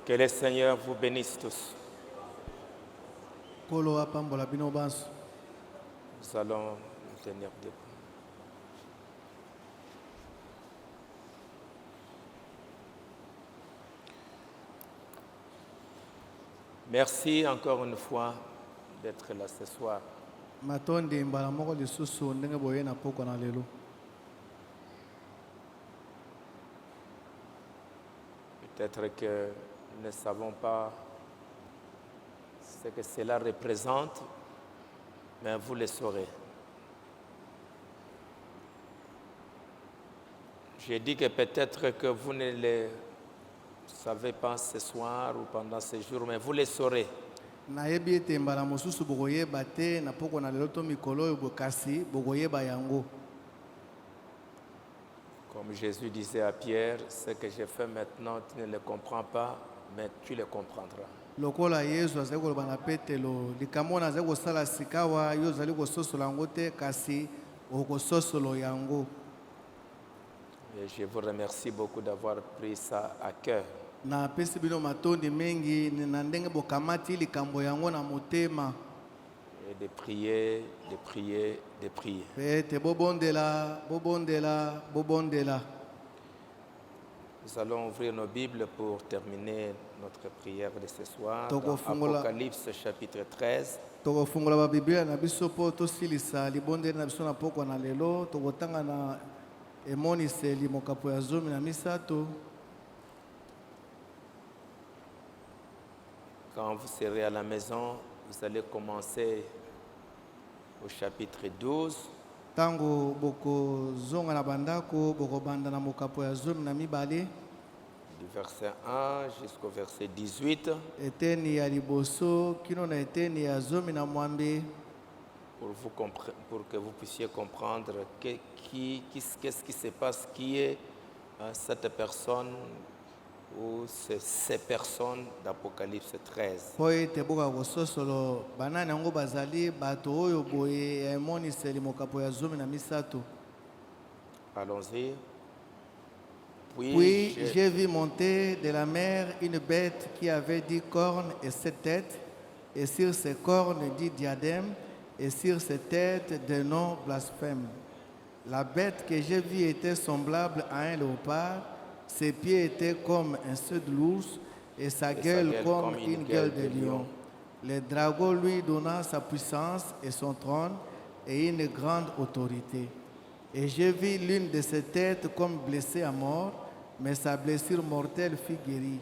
Que le Seigneur vous bénisse tous. Kolo apambola bino banso. Nous allons nous tenir debout. Merci encore une fois d'être là ce soir. Matondi mbala moko lisusu ndenge boye na poko na lelo. Peut-être que nous ne savons pas ce que cela représente, mais vous le saurez. J'ai dit que peut-être que vous ne le savez pas ce soir ou pendant ce jour, mais vous le saurez. Nayebi ete mbala mosusu bokoyeba te na poko na lelo to mikolo oyo bokasi bokoyeba yango. Comme Jésus disait à Pierre, ce que je fais maintenant, tu ne le comprends pas, mais tu le comprendras. Lokola Yesu azali koloba na Petelo, likambo na azali kosala sikawa yo ozali kososola yango te kasi okososolo yango. Et je vous remercie beaucoup d'avoir pris ça à cœur. Na pesi bino matondi mengi na ndenge bokamati likambo yango na motema. Et de prier, de prier, de prier. Pete bobondela, bobondela, bobondela. Nous allons ouvrir nos Bibles pour terminer notre prière de ce soir. Toko Dans fungola. Apocalypse chapitre 13. Tokofungola ba Biblia na biso po tosilisa libondeli na biso na poko na lelo tokotanga na emoniseli mokapo ya zomi na misato. Quand vous serez à la maison, vous allez commencer au chapitre 12. Tango boko zonga na bandako boko banda na mokapo ya zomi na mibale. Du verset 1 jusqu'au verset 18. Eteni ya liboso kino na eteni ya zomi na mwambe. Pour que vous puissiez comprendre qu'est-ce qui se passe, qui est cette personne ou ces personnes d'Apocalypse 13. Po ete boka kososolo banani yango bazali bato oyo boye ya emoniseli mokapo ya zomi na misato. Allons-y. Puis j'ai vu monter de la mer une bête qui avait 10 cornes et 7 têtes, et sur ses cornes 10 diadèmes, et sur ses têtes des noms blasphèmes. La bête que j'ai vue était semblable à un léopard, ses pieds étaient comme un seau de l'ours, et sa gueule comme une gueule de lion. Le dragon lui donna sa puissance et son trône et une grande autorité. Et j'ai vu l'une de ses têtes comme blessée à mort, mais sa blessure mortelle fut guérie.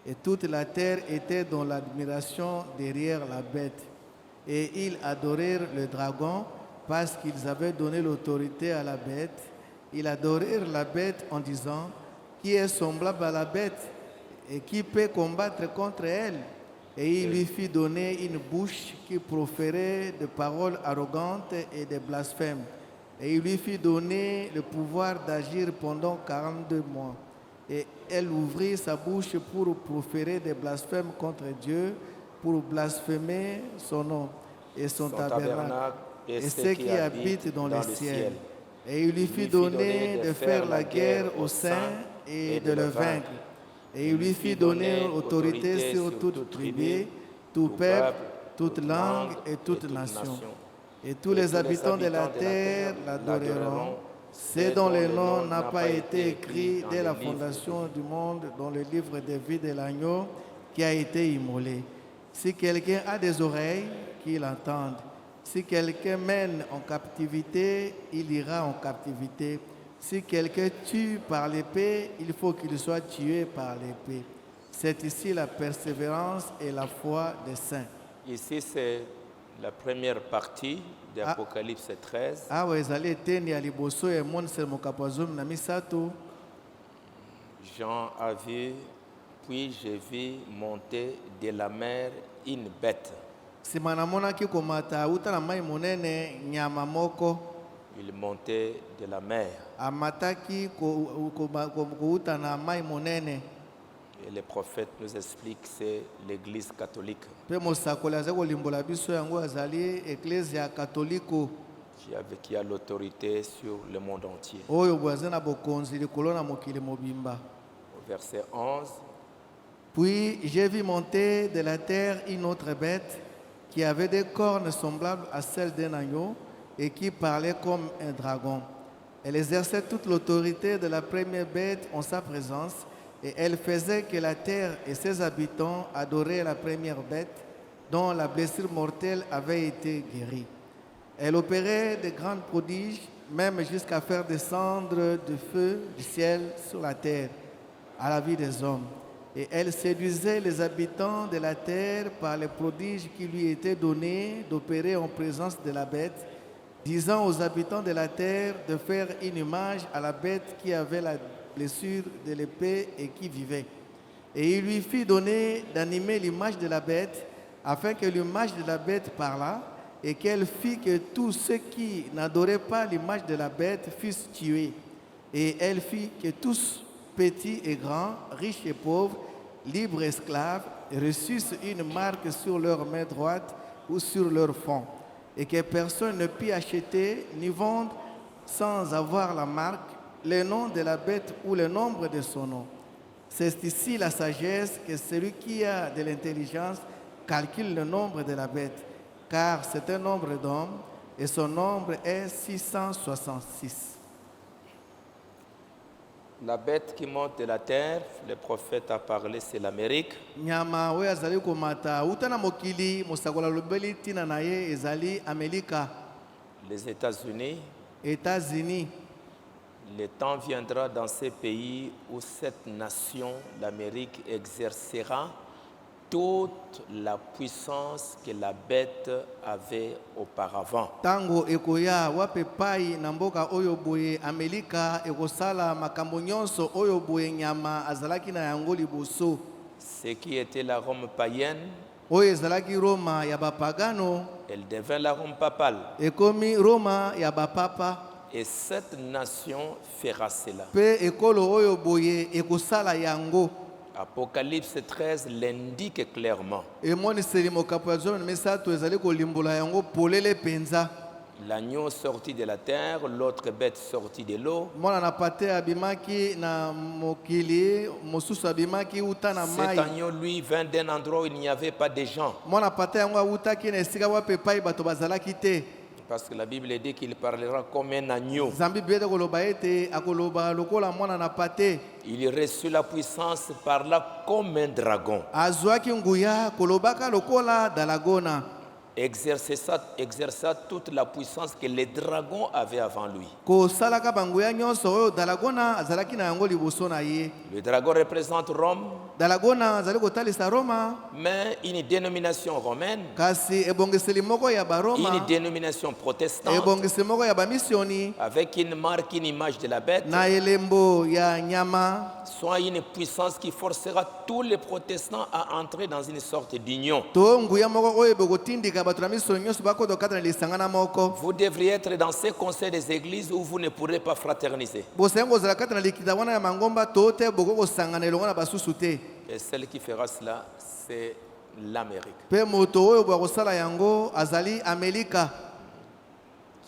Et toute la terre était dans l'admiration derrière la bête. Et ils adorèrent le dragon parce qu'ils avaient donné l'autorité à la bête. Ils adorèrent la bête en disant, qui est semblable à la bête et qui peut combattre contre elle? Et il lui fit donner une bouche qui proférait de paroles arrogantes et de blasphèmes. Et il lui fit donner le pouvoir d'agir pendant 42 mois. Et elle ouvrit sa bouche pour proférer des blasphèmes contre Dieu, pour blasphémer son nom et son tabernacle, et ceux qui habitent dans le ciel. Et il lui fit donner de faire la guerre aux saints et de le vaincre. Et il lui fit donner autorité sur toute tribu, tout peuple, toute langue et toute nation. Et tous les habitants de la terre l'adoreront. C'est dont le nom n'a pas été écrit dès la fondation du monde dans le livre de vie de l'agneau qui a été immolé. Si quelqu'un a des oreilles, qu'il entende. Si quelqu'un mène en captivité, il ira en captivité. Si quelqu'un tue par l'épée, il faut qu'il soit tué par l'épée. C'est ici la persévérance et la foi des saints. Ici, c'est la première partie d'Apocalypse 13. Jean a vu, puis j'ai vu monter de la mer une bête. Il montait de la mer. Et le prophète nous explique que c'est l'église catholique. Qui a l'autorité sur le monde entier. Au verset 11, Puis j'ai vu monter de la terre une autre bête qui avait des cornes semblables à celles d'un agneau et qui parlait comme un dragon. Elle exerçait toute l'autorité de la première bête en sa présence et elle faisait que la terre et ses habitants adoraient la première bête dont la blessure mortelle avait été guérie. Elle opérait de grands prodiges, même jusqu'à faire descendre du feu du ciel sur la terre, à la vie des hommes. Et elle séduisait les habitants de la terre par les prodiges qui lui étaient donnés d'opérer en présence de la bête, disant aux habitants de la terre de faire une image à la bête qui avait la blessure de l'épée et qui vivait. Et il lui fit donner d'animer l'image de la bête, afin que l'image de la bête parlât, et qu'elle fit que tous ceux qui n'adoraient pas l'image de la bête fussent tués. Et elle fit que tous, petits et grands, riches et pauvres, libres et esclaves, reçussent une marque sur leur main droite ou sur leur front, et que personne ne put acheter ni vendre sans avoir la marque, le nom de la bête ou le nombre de son nom. C'est ici la sagesse que celui qui a de l'intelligence calcule le nombre de la bête, car c'est un nombre d'hommes et son nombre est 666. La bête qui monte de la terre, le prophète a parlé, c'est l'Amérique. Nyama oyo azali komata uta na mokili mosakola lobeli tina na ye ezali Amerika, Les États-Unis. États-Unis. Le temps viendra dans ces pays où cette nation, l'Amérique, exercera toute la puissance que la bête avait auparavant. Tango ekoya wape pai na mboka oyo boye Amerika ekosala makambo nyonso oyo boye nyama azalaki na yango liboso. Ce qui était la Rome païenne, Oyo ezalaki Roma ya bapagano elle devint la Rome papale. ekomi Roma ya bapapa, Et cette nation fera cela. pe ekolo oyo boye ekosala yango. Apocalypse 13 l'indique clairement. Emoniseli mokapo ya zomi na misato ezali kolimbola yango polele penza. L'agneau sorti de la terre, l'autre bête sortie de l'eau. Mwana na pate abimaki na mokili mosusu abimaki uta na Cet mai. agneau, lui, vint d'un endroit où il n'y avait pas de gens. Mwana pate yango awutaki na esika wape pai bato bazalaki te. Parce que la Bible dit qu'il parlera comme un agneau. Zambi bete koloba ete akoloba lokola mwana na pate. Il reçut la puissance par là comme un dragon. Azwaki nguya kolobaka lokola dalagona. Exerça toute la puissance que les dragons avaient avant lui. Kosalaka banguya nyonso oyo dalagona azalaki na yango liboso na ye. Le dragon représente Rome, Dalagona azali kotalisa Roma, mais une dénomination romaine, kasi ebongiseli moko ya une baroma, dénomination protestante, ebongiseli moko ya bamisioni, avec une marque, une image de la bête, na elembo ya nyama, soit une puissance qui forcera tous les protestants à entrer dans une sorte d'union. to nguya moko oyo bekotindika bato na misio nyonso bakota kata na lisangana moko. Vous devriez être dans ces conseils des églises où vous ne pourrez pas fraterniser. Bosengo kozala kata na likita wana ya mangomba to te boko kosangana elongo na basusu te. Et celle qui fera cela, c'est l'Amérique, Pe moto oyo boya kosala yango azali Amerika.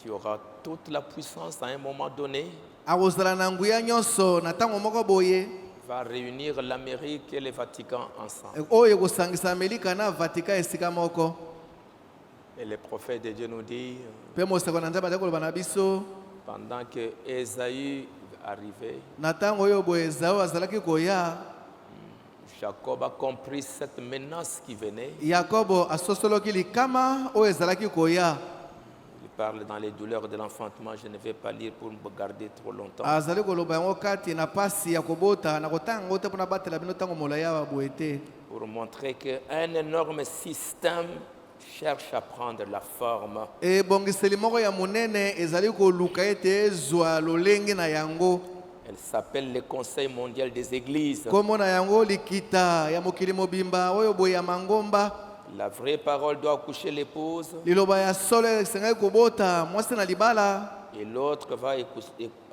qui aura toute la puissance à un moment donné, Akozala na nguya nyonso na ntango moko boye. va réunir l'Amérique et le Vatican ensemble. Oyo ekosangisa Amerika na Vatican esika moko. Et le prophète de Dieu nous dit, Pe moseko na Nzambe azali koloba na biso. pendant que Ésaü arrivait, Na ntango oyo boye Esau azalaki koya, Jacob a compris cette menace qui venait. Yakobo asosoloki likama oyo ezalaki koya. Il parle dans les douleurs de l'enfantement. Je ne vais pas lire pour me garder trop longtemps. Azali koloba yango kati na pasi ya kobota na kotanga yango te mpona batela bino ntango molai awa boye te. Pour montrer qu'un énorme système cherche à prendre la forme. Ebongiseli moko ya monene ezali koluka ete ezwa lolenge na yango. Elle s'appelle le Conseil mondial des églises. Kombo na yango likita ya mokili mobimba oyo boye ya mangomba. La vraie parole doit accoucher l'épouse Liloba ya solo esengaki kobota mwasi na libala. et l'autre va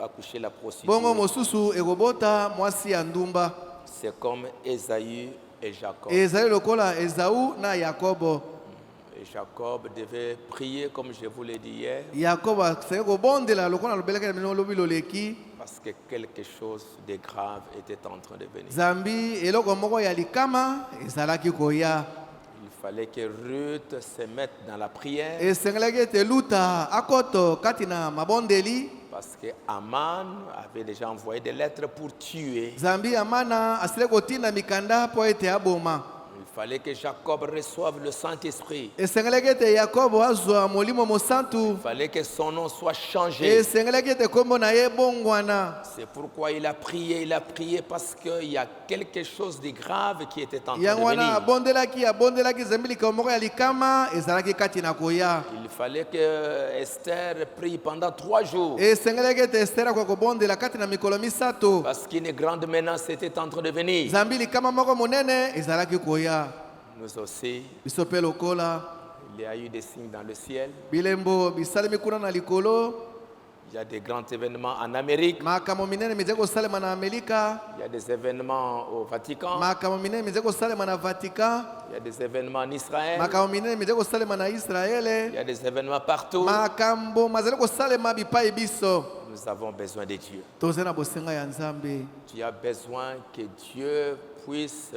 accoucher la Bongo prostituée. mosusu ekobota mwasi ya ndumba. C'est comme Ésaü et Jacob. Ezali lokola Esau na Yakobo. Et Jacob devait prier comme je vous l'ai dit hier, Yakobo asengaki kobondela lokola lobelaki na bino lobi loleki. parce que quelque chose de grave était en train de venir. Zambi eloko moko ya likama ezalaki koya. Il fallait que Ruth se mette dans la prière Esengelaki ete luta akoto kati na mabondeli. parce que Aman avait déjà envoyé des lettres pour tuer. Zambi amana asile kotinda mikanda po ete aboma. Il fallait que Jacob reçoive le Saint-Esprit. Esengelaki ete Yakobo azwa molimo mosantu. Il fallait que son nom soit changé. Esengelaki ete kombo na ye bongwana. C'est pourquoi il a prié parce qu'il y a quelque chose de grave qui était en train Yango de wana venir. abondelaki zambi likambo moko ya likama ezalaki kati na koya. Il fallait que Esther prie pendant 3 jours Esengelaki ete Esther akwa kobondela kati na mikolo misato. parce qu'une grande menace était en train de venir. Zambi likama moko monene ezalaki koya. Nous aussi, Biso pe lokola il y a eu des signes dans le ciel. bilembo bisalemi kuna na likolo. Il y a des grands événements en Amérique. Makambo minene mize kosalema na Amerika. Il y a des événements au Vatican. Makambo minene mize kosalema na Vatican. Il y a des événements en Israël. Makambo minene mize kosalema na Il Israele. y a des événements partout. Makambo mazali kosalema bipai biso. Nous avons besoin de Dieu. Toze na bosenga ya Nzambe. Tu as besoin que Dieu puisse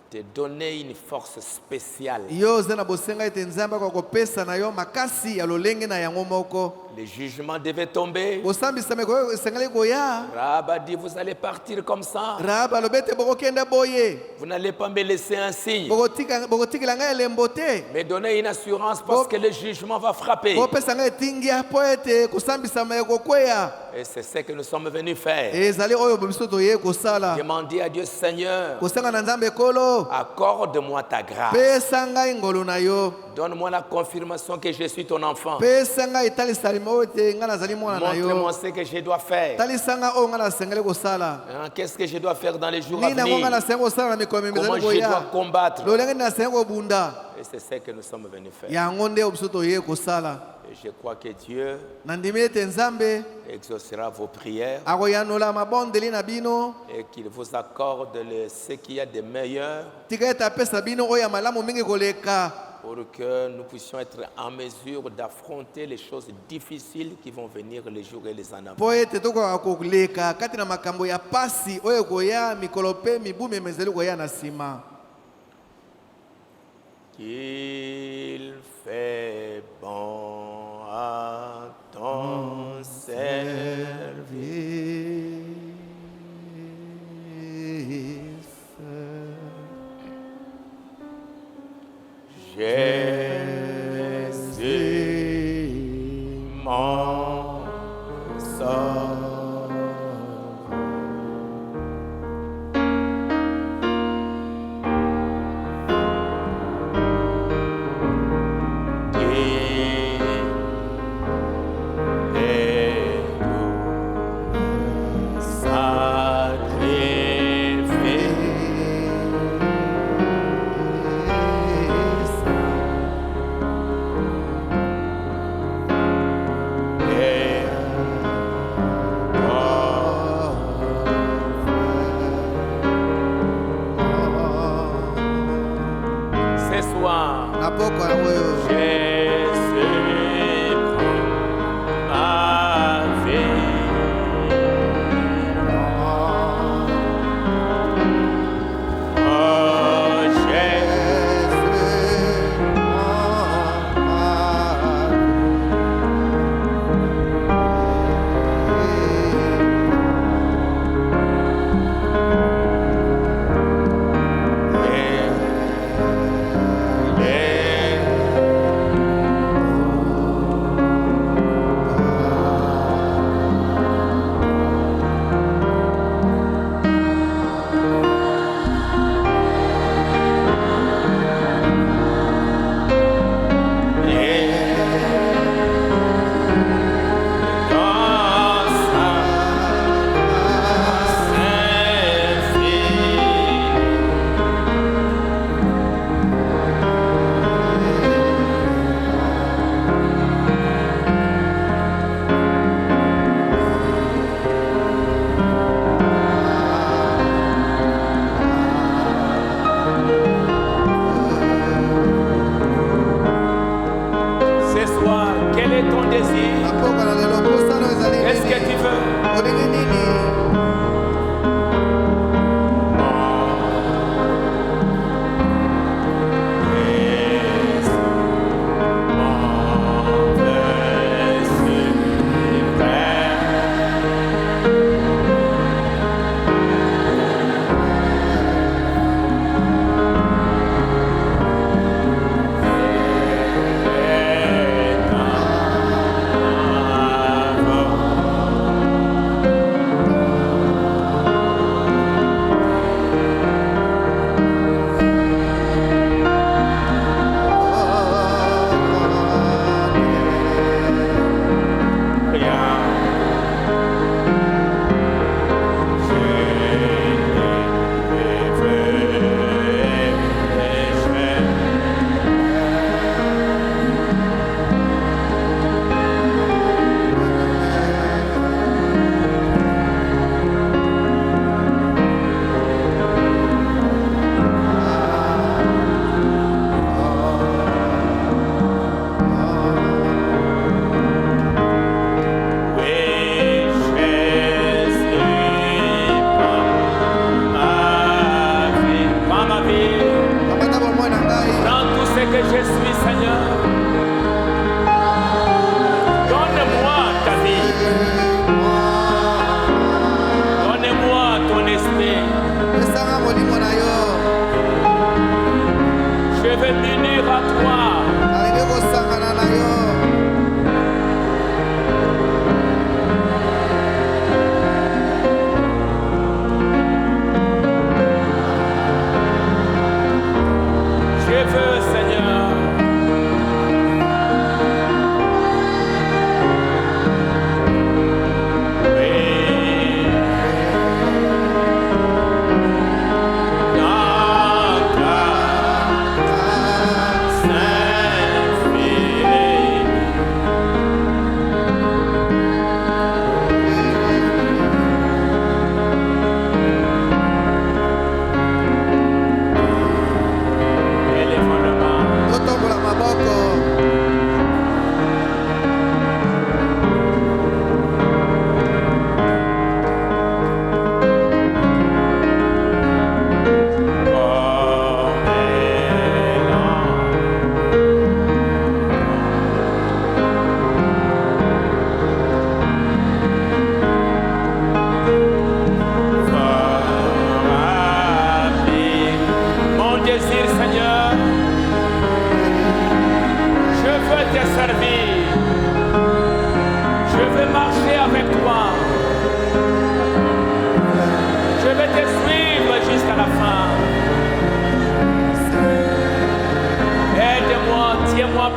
te donner une force spéciale. Yo ze na bosenga ete Nzambe kwa kopesa na yo makasi ya lolenge na yango moko. Les jugements devaient tomber. Kosambisame koyo esengeli koya. Rahab a dit, vous allez partir comme ça. Rahab alobete bokokenda boye. Vous n'allez pas me laisser un signe. Bokotikila ngai elembo te. Me donner une assurance parce que le jugement va frapper. Bopesa ngai etingia po ete kosambisama ekokweya. Et c'est ce que nous sommes venus faire. Ezali oyo biso toye kosala. Demandez à Dieu, Seigneur, Kosenga na Nzambe kolo. accorde-moi ta grâce. Pesa ngai ngolu na yo. Donne-moi la confirmation que je suis ton enfant. Pesa ngai talisalima oyo ete ngai nazali mwana na yo. Montre-moi ce que je dois faire. Talisanga oyo ngai nasengeli kosala. Hein, qu'est-ce que je dois faire dans les jours à Nini nango ngai venir? nasengeli kosala na mikolo Comment mizali je dois koya. combattre? Lolenge nini nasengeli kobunda. Et c'est ce que nous sommes venus faire. Yango nde oyo biso toye kosala. Et je crois que Dieu Nandimi ete Nzambe exaucera vos prières akoyanola mabondeli na bino. et qu'il vous accorde ce qu'il y a de meilleur Tika ete apesa bino oyo ya malamu mingi koleka. pour que nous puissions être en mesure d'affronter les choses difficiles qui vont venir les jours et les années. Po ete tokoka koleka kati na makambo ya pasi oyo koya mikolo pe mibu memezeli koya na nsima. Qu'il fait bon à ton Jésus, mon sauveur.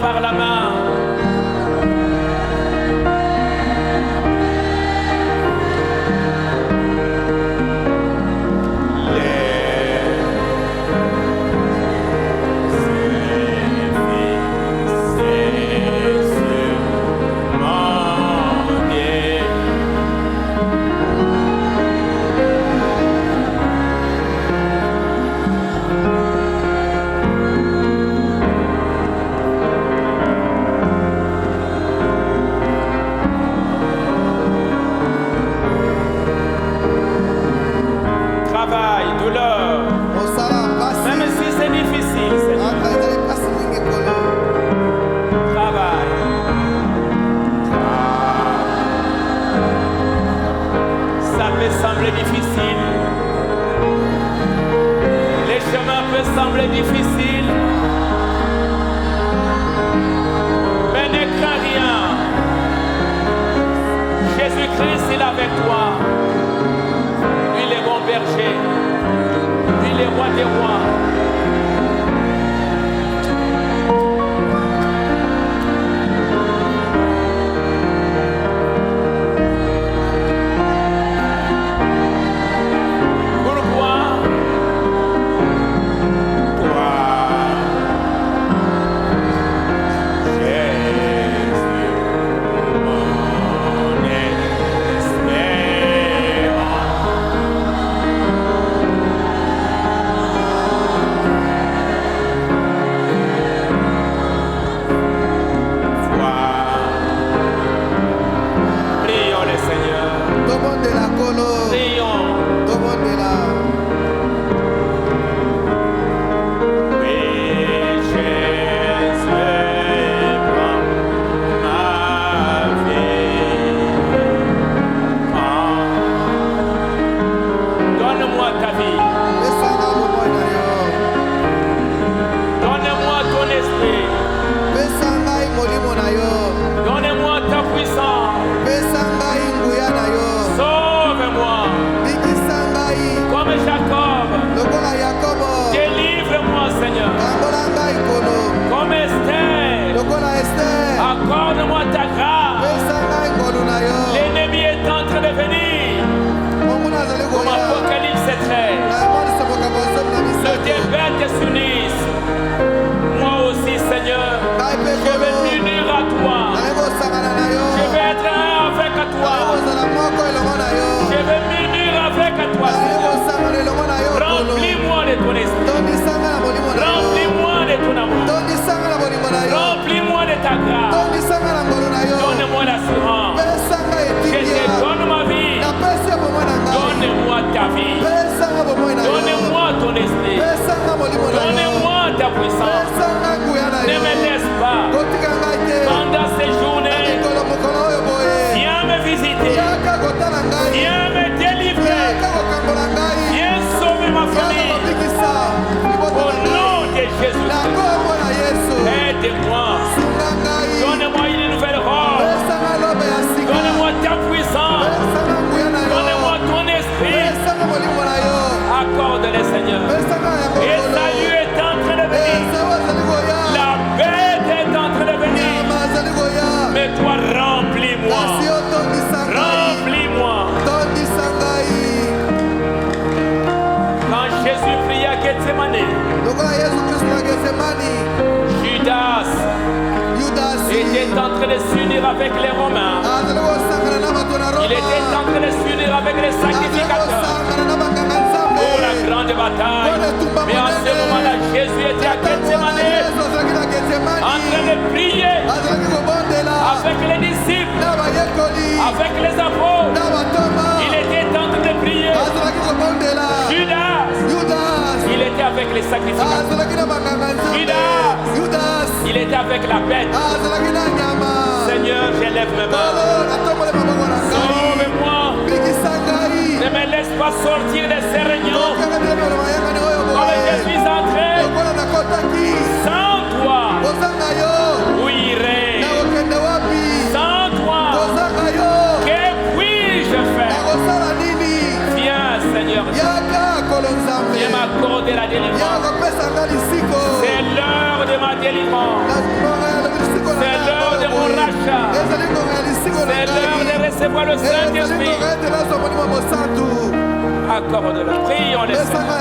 par la main. Avec les Romains, il était en train de s'unir avec les sacrificateurs pour la grande bataille. Mais en ce moment-là, Jésus était à Gethsemane, en train de prier avec les disciples, avec les apôtres. Il était en train de prier. Judas, il était avec les sacrificateurs. Judas, il était avec la bête. Seigneur, j'élève mes mains. Sauve-moi. Ne me laisse pas sortir de ces réunions comme je suis entré. Sans toi, où irai? Sans toi, que puis-je faire? Viens, Seigneur. Viens m'accorder la délivrance. C'est l'heure de ma délivrance. C'est l'heure de recevoir le Saint-Esprit. Accorde-le. Prions les Seigneurs.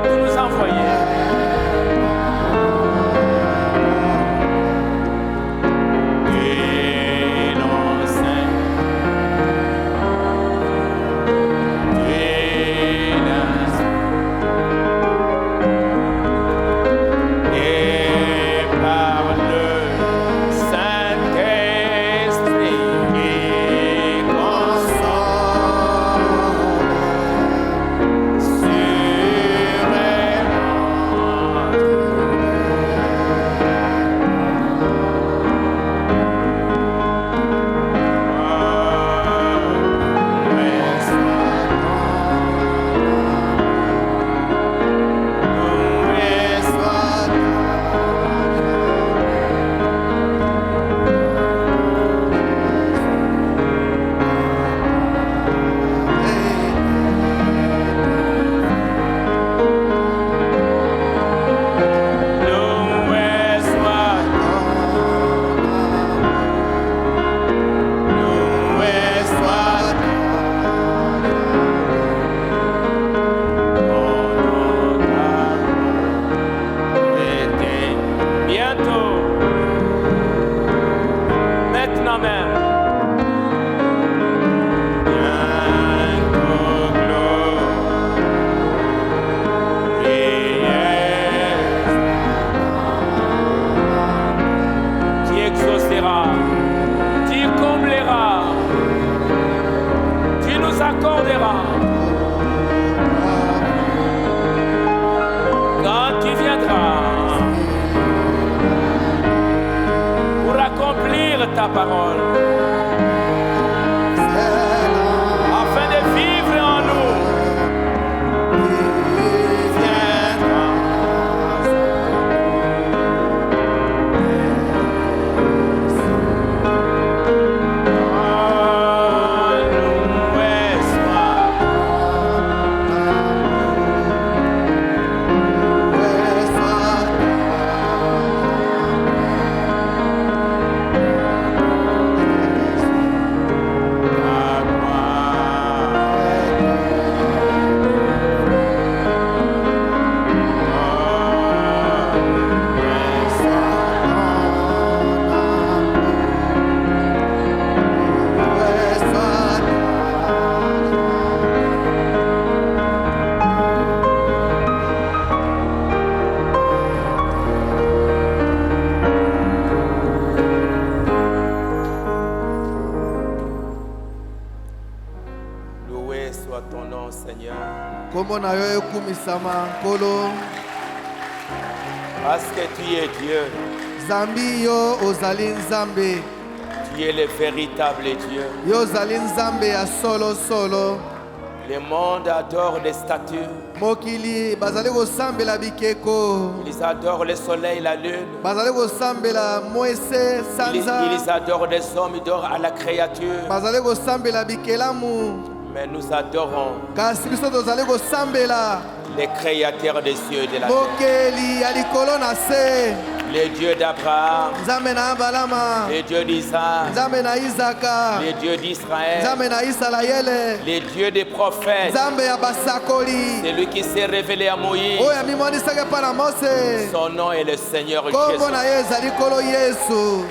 tout nous envoyer. Ta parole afin de vivre en nous. Parce que tu es Dieu. Zambi yo ozali nzambe. Tu es le véritable Dieu. Yo ozali nzambe ya solo solo. Le monde adore les statues. Mokili bazali kosambela bikeko. Ils adorent le soleil, la lune. Bazali kosambela mwese sanza. Ils adorent les hommes, ils adorent à la créature. Bazali kosambela bikelamu. Mais nous adorons kasi biso tozali kosambela les créateurs des cieux et de la terre. Mokeli ya likolo na se. Le Dieu d'Abraham, Nzambe na Abalama, le Dieu d'Isaac, Nzambe na Isaka, le Dieu d'Israël, Nzambe na Israele, le Dieu des prophètes, Nzambe ya basakoli, celui qui s'est révélé à Moïse. oyo amimonisaka pa na Mose. Son nom est le Seigneur Kombo na Jésus. ye ezali kolo Yesu.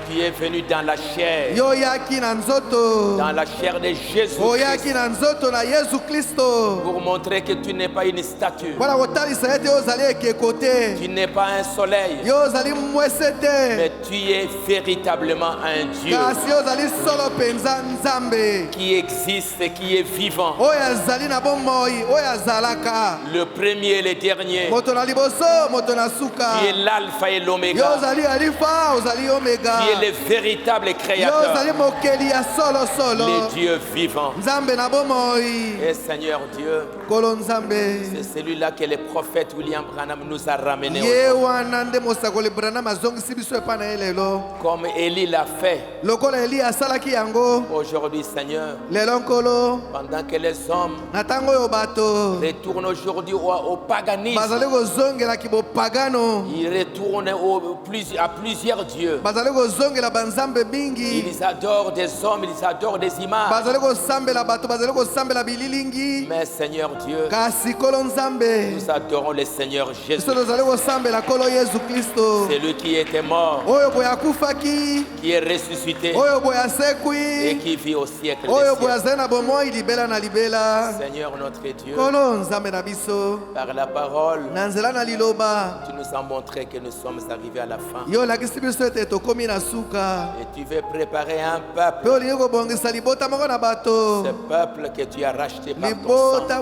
Tu es venu dans la chair, Yo yaki na nzoto, dans la chair de Jésus oyaki na nzoto na Yesu Kristo. pour montrer que tu n'es pas une statue, Mpona kotalisa ete yo ozali ekeko te, tu n'es pas un soleil, yo ozali mwese te, mais tu es véritablement un Dieu kasi yo ozali solo penza Nzambe qui existe et qui est vivant, oyo azali na bomoi, oyo azalaka le premier et le dernier. moto na liboso, moto na suka. Tu es l'alpha et Yo l'oméga, ozali alifa, ozali omega. tu es le véritable Yo créateur, ozali mokeli ya solo solo. le Dieu vivant. Nzambe na bomoi, Et Seigneur Dieu, kolo Nzambe. c'est celui-là que le prophète William Branham nous a ramené Ye aujourd'hui. wana nde mosakoli Branham azongisi biso epai na ye lelo. Comme Élie l'a fait Lokola Eli asalaki yango, aujourd'hui, Seigneur, lelo nkolo, pendant que les hommes na ntango oyo bato retournent aujourd'hui au paganisme, bazali kozongelaki bopagano, ils retournent à plusieurs dieux. bazali kozongela Ils adorent des hommes, ils adorent des images. Mais Seigneur Dieu, nous adorons le Seigneur Jésus. C'est lui qui était mort, qui est ressuscité et qui vit au siècle des siècles. Seigneur notre Dieu, par la parole, tu nous as montré que nous sommes arrivés à la fin. Et tu veux préparer un peuple, ce peuple que tu as racheté par ton sang,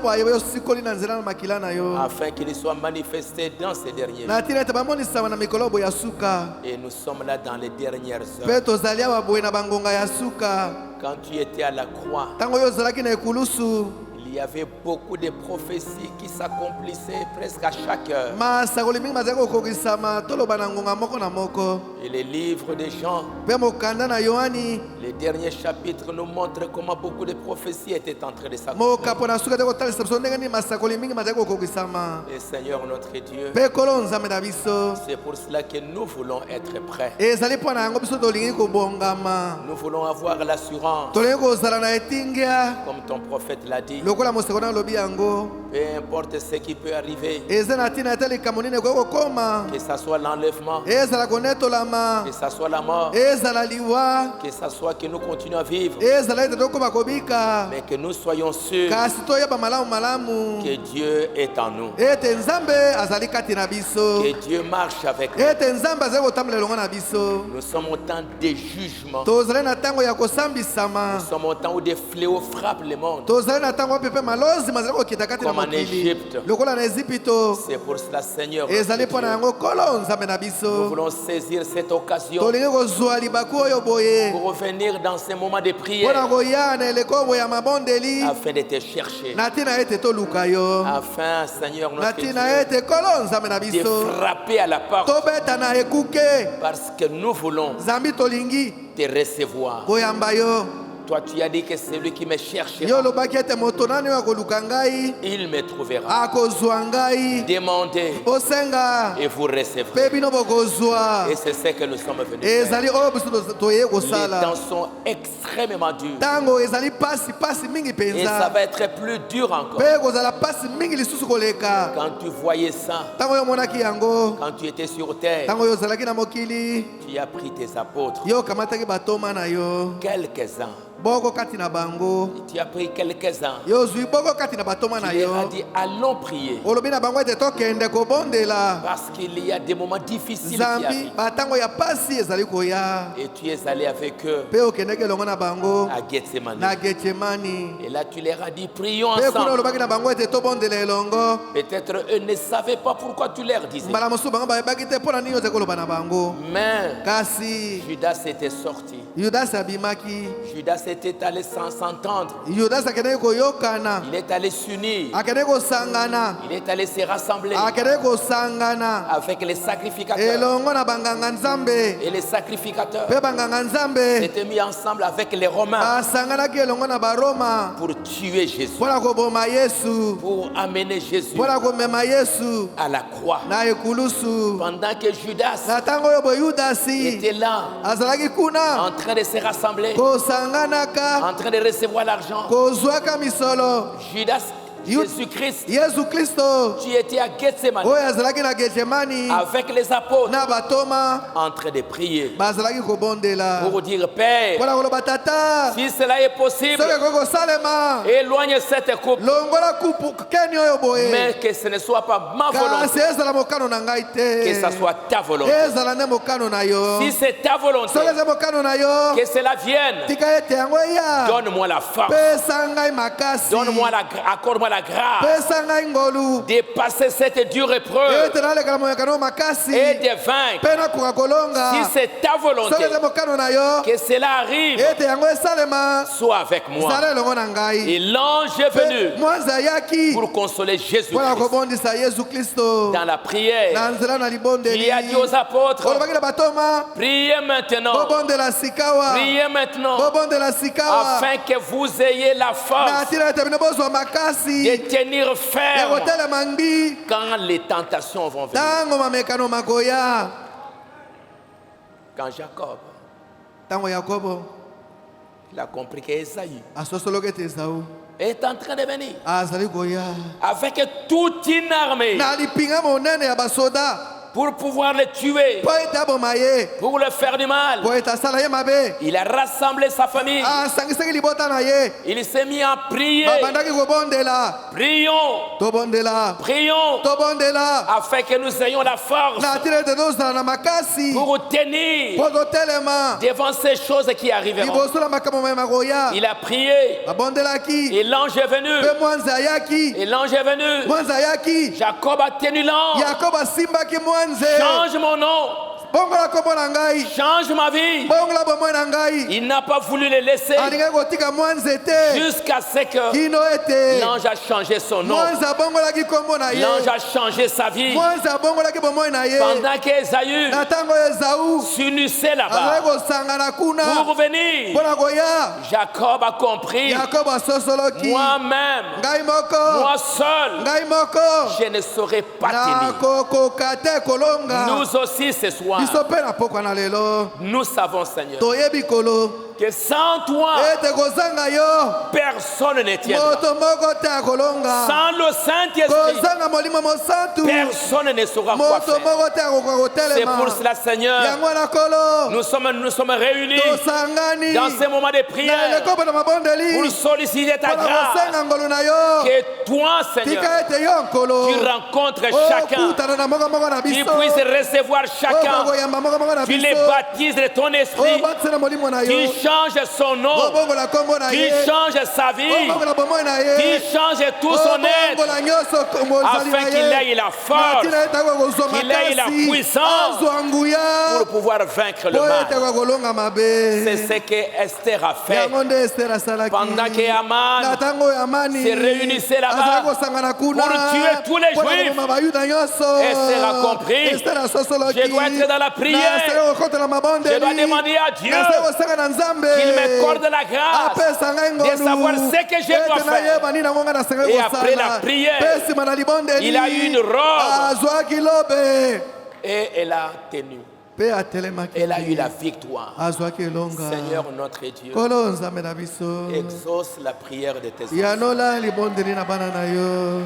afin qu'il soit manifesté dans ces derniers jours. Et nous sommes là dans les dernières heures. Quand tu étais à la croix, il y avait beaucoup de prophéties qui s'accomplissaient presque à chaque heure. Et les livres de Jean, les derniers chapitres nous montrent comment beaucoup de prophéties étaient en train de s'accomplir. Et Seigneur notre Dieu, c'est pour cela que nous voulons être prêts. Nous voulons avoir l'assurance, comme ton prophète l'a dit. Peu importe ce qui peut arriver, que ce soit l'enlèvement, que ce soit la mort, que ce soit que nous continuons à vivre, mais que nous soyons sûrs que Dieu est en nous, que Dieu marche avec nous. Nous sommes au temps des jugements. Nous sommes au temps où des fléaux frappent le monde, comme en Égypte. C'est pour cela, Seigneur, nous voulons saisir cette occasion pour revenir dans ces moments de prière afin de te chercher, afin, Seigneur, notre Dieu, de frapper à la porte, parce que nous voulons te recevoir. Toi, tu as dit que c'est lui qui me cherche. Il me trouvera. Demandez et vous recevrez. Et c'est ce que nous sommes venus faire. Les temps sont extrêmement durs. Et ça va être plus dur encore. Quand tu voyais ça, quand tu étais sur terre, tu as pris tes apôtres, quelques-uns. Tu as pris quelques-uns. Tu leur as dit, allons prier. Parce qu'il y a des moments difficiles qui arrivent. Et tu es allé avec eux à Gethsemane. Et là tu leur as dit, prions ensemble. Peut-être eux ne savaient pas pourquoi tu leur disais. Mais Judas était sorti. Judas était allé sans s'entendre. Il est allé s'unir. Il est allé se rassembler avec les sacrificateurs. Et les sacrificateurs s'étaient mis ensemble avec les Romains pour tuer Jésus, pour amener Jésus à la croix. Pendant que Judas était là en train de se rassembler, en train de recevoir l'argent, Judas, Jésus-Christ, tu étais à Gethsemane avec les apôtres en train de prier pour dire, Père, si cela est possible, éloigne cette coupe, mais que ce ne soit pas ma volonté, que ce soit ta volonté. Si c'est ta volonté, que cela vienne. Donne-moi la force, donne-moi accorde-moi la grâce de passer cette dure épreuve et de vaincre. Si c'est ta volonté que cela arrive, sois avec moi. Et l'ange est venu pour consoler Jésus-Christ. Dans la prière, il a dit aux apôtres, priez maintenant, priez maintenant, afin que vous ayez la force de tenir ferme quand les tentations vont venir. Quand Jacob Tango Yakobo Il a compris qu'Esaü asosoloke Esaü est en train de venir azali koya avec toute une armée na lipinga monene ya basoda pour pouvoir le tuer, po ete aboma ye pour le faire du mal. po ete asala ye mabe Il a rassemblé sa famille. asangisaki libota na ye Il s'est mis à prier. babandaki kobondela Prions, tobondela prions, tobondela afin que nous ayons la force na tina ete tozala na makasi pour tenir po totelema devant ces choses qui arriveront. liboso na makambo mayema koya Il a prié babondelaki et l'ange est venu. mpe mwanzi ayaki Et l'ange est venu. mwanzi ayaki Jacob a tenu l'ange. yakobo asimbaki mwanzi Change mon nom. bongola kombo na ngai Change ma vie. bongola bomoi na ngai Il n'a pas voulu le laisser alingaki kotika mwanzi te jusqu'à ce que kino ete l'ange a changé son nom. mwanzi abongolaki kombo na ye L'ange a changé sa vie. mwanzi abongolaki bomoi na ye Pendant qu'Esaü na ntango Esaü s'unissait azalaki là-bas kosangana kuna pour venir, mpo na koya Jacob a compris, yakobo asosoloki moi-même, ngai moko moi seul, ngai moko je ne saurais pas tenir. nakokoka te kolonga Nous aussi ce soir, biso mpe na pokwa na lelo nous savons, Seigneur, toyebi kolo que sans toi, ete kozanga yo personne ne tiendra. moto moko te akolonga Sans le Saint-Esprit, kozanga molimo mosantu personne ne saura quoi moto faire. moko te akoka C'est kotelema pour cela, Seigneur, yango na kolo nous sommes réunis tosangani dans ces moments de na prière elekobo na mabondeli pour solliciter ta mpona grâce. kosenga ngolu na yo Que toi, Seigneur, tika ete yo nkolo tu rencontres chacun, okutana na moko na tu biso puisses recevoir chacun, okoyamba moko na tu les biso baptises de ton esprit, obatise na molimo na tu yo changes son nom, obongola kombo na tu ye changes sa vie, obongola bomoi na ye tu changes tout son être, obongola nyonso mozali na afin qu'il ye ait la force natina ete akoka kozwa qu'il ait la makasi puissance azwa nguya pour pouvoir vaincre le po ete mal. akoka kolonga mabe C'est ce que Esther a fait. yango nde ester asalaki Pendant que Haman na ntango oyo amani se réunissait là-bas azalaki kosangana kuna pour tuer tous les mpona Juifs. koboma bayuda nyonso Esther a compris. ester asosoloki Je dois être dans la prière. nasali kokotela mabondeli Je dois demander à Dieu nasali kosanga na nzambe qu'il m'accorde la grâce apesa ngai de savoir ce que je dois ete faire. nayeba nini yango ngai nasengaki Et après la kosala prière, mpe nsima na libondeli il a eu une robe azwaki lobe et elle a tenu. mpe atelemaki Elle a eu la victoire. azwaki elonga Seigneur notre Dieu, kolo nzambe na biso exauce la prière de tes enfants. yanola libondeli na bana na yo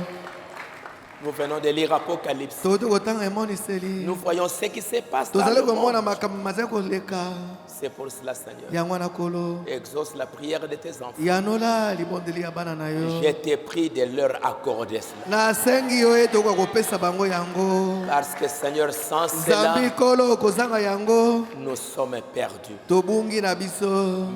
Nous venons de lire Apocalypse. tokoki kotanga emoniseli Nous voyons ce qui se passe dans tozali le komona monde. makambo mazali koleka C'est pour cela, Seigneur. yango wana kolo Exauce la prière de tes enfants. yanola libondeli ya bana na yo Je t'ai pris de leur accorder cela. nasengi yo ete okoka kopesa bango yango Parce que, Seigneur, sans cela, nzambi kolo kozanga yango nous sommes perdus. tobungi na biso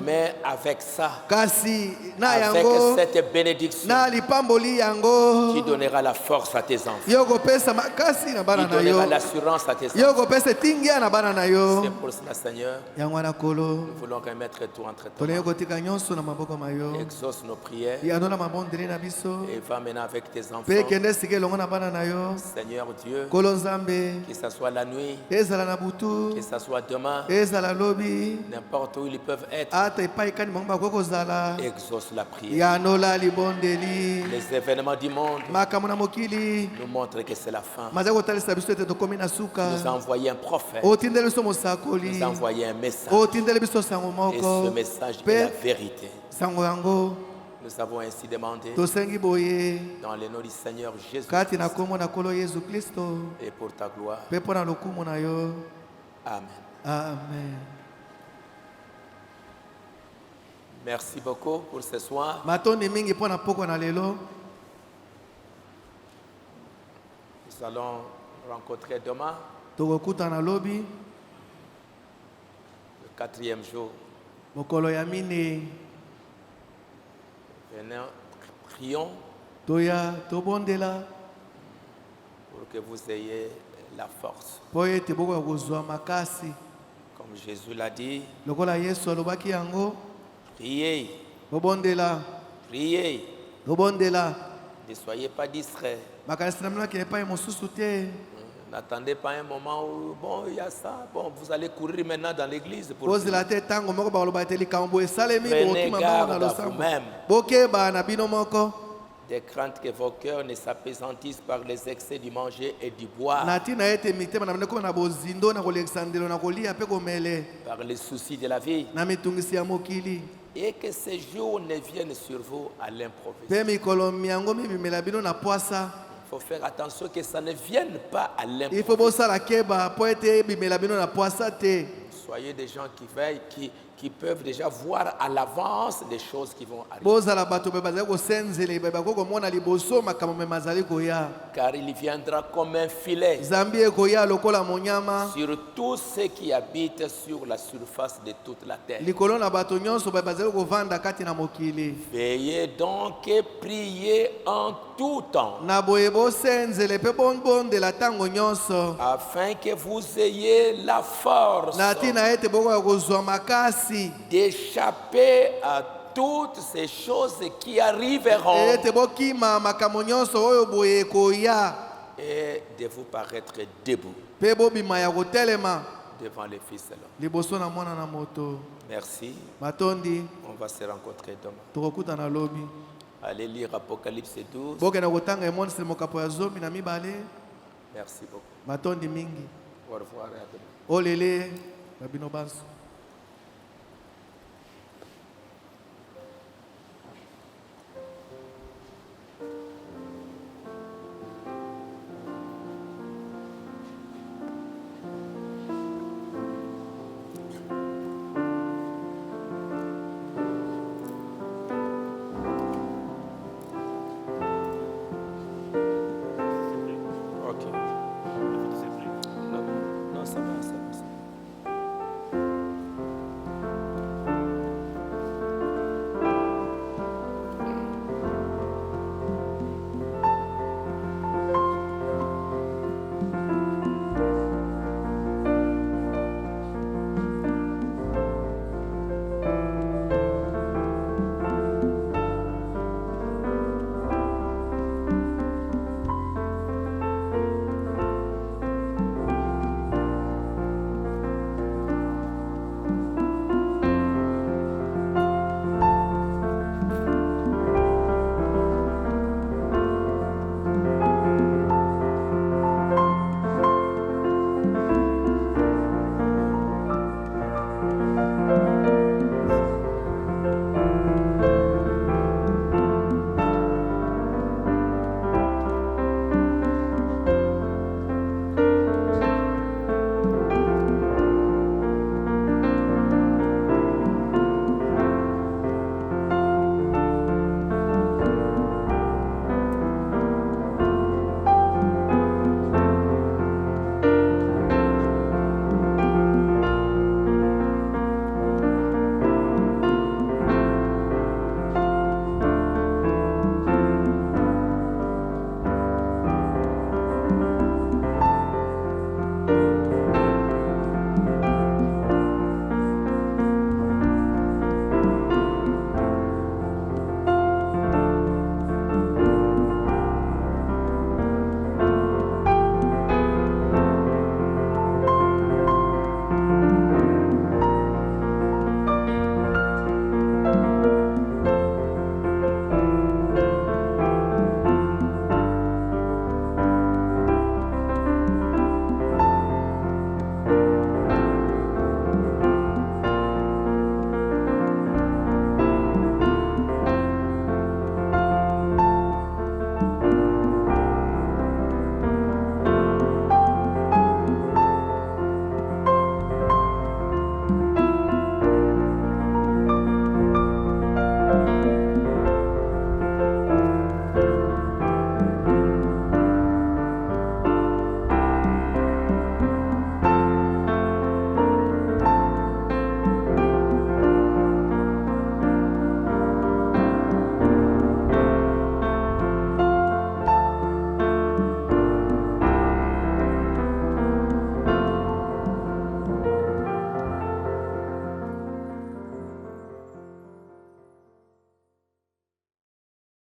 Mais avec ça, kasi na avec yango cette bénédiction, na lipamboli yango tu donneras la force à tes enfants. yo kopesa makasi na Tu bana na yo donneras l'assurance à tes enfants. yo kopesa etingia na bana na yo C'est pour cela, Seigneur, yango wana kolo nous voulons remettre tout entre tes tolingi mains. kotika nyonso na maboko ma yo Exauce nos prières yanola mabondeli na biso et va maintenant avec tes enfants. mpe kende sika elongo na bana na yo Seigneur Dieu, kolo nzambe que ce soit la nuit, ezala na butu que ce soit demain, ezala lobi n'importe où ils peuvent être, ata epai kani bango bakoki kozala exauce la prière. yanola libondeli Les événements du monde makambo na mokili nous montrent que c'est la fin. mazali kotalisa biso ete tokomi na suka Nous a envoyé un prophète, otindeli biso mosakoli nous a envoyé un message. otindeli biso sango Et ce moko message est la mpe vérité. sango yango Nous avons ainsi demandé tosengi boye dans le nom du Seigneur Jésus kati na kombo na kolo yesu kristo et pour ta gloire. mpe mpo na lokumu na yo Amen. amen Merci beaucoup pour ce soir. matondi mingi mpo na pokwa na lelo Nous allons rencontrer demain, tokokutana lobi le 4e jour. mokolo ya mine Venez, prions toya tobondela pour que vous ayez la force. mpo ete bokoka kozwa makasi Comme Jésus l'a dit, lokola yesu alobaki yango priez, tobondela priez, tobondela ne soyez pas distraits. makanisi na bino akende epai mosusu te N'attendez pas un moment où, bon, il y a ça, bon, vous allez courir maintenant dans l'église pour kozela te ntango moko bakoloba ete likambo esalemi Prenez bokokima bango na garde à losambo vous-même. bokeba na bino moko Des craintes que vos cœurs ne s'appesantissent par les excès du manger et du boire, par les soucis de la vie, et que ces jours ne viennent sur vous à l'improviste. Il faut faire attention que ça ne vienne pas à l'improviste. Soyez des gens qui veillent, qui peuvent déjà voir à l'avance des choses qui vont arriver. Car il viendra comme un filet sur tous ceux qui habitent sur la surface de toute la terre. Veillez donc et priez en tout temps, afin que vous ayez la force d'échapper à toutes ces choses qui arriveront et de vous paraître debout devant le Fils de l'homme. Merci. On va se rencontrer demain. Allez lire Apocalypse 12. Merci beaucoup. Au revoir et à demain.